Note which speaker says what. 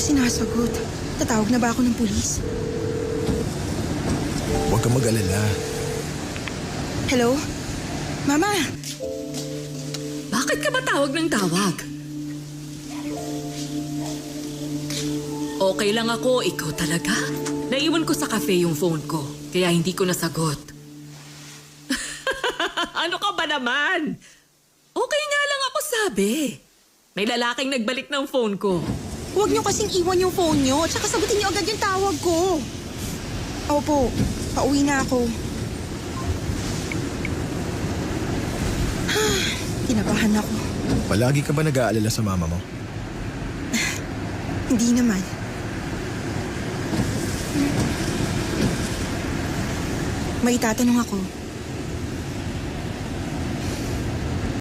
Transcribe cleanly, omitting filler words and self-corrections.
Speaker 1: sinasagot. Tatawag na ba ako ng pulis?
Speaker 2: Huwag kang mag-alala.
Speaker 1: Hello? Mama!
Speaker 3: Bakit ka ba tawag ng tawag? Okay lang ako, ikaw talaga. Naiwan ko sa cafe yung phone ko, kaya hindi ko nasagot. Ano ka ba naman? Okay nga lang ako sabi. May lalaking nagbalik ng phone ko.
Speaker 1: Huwag niyo kasing iwan yung phone niyo, tsaka sagutin niyo agad yung tawag ko. Opo, pauwi na ako. Kinabahan ako.
Speaker 2: Palagi ka ba nag-aalala sa mama mo?
Speaker 1: Hindi naman. May tatanong ako.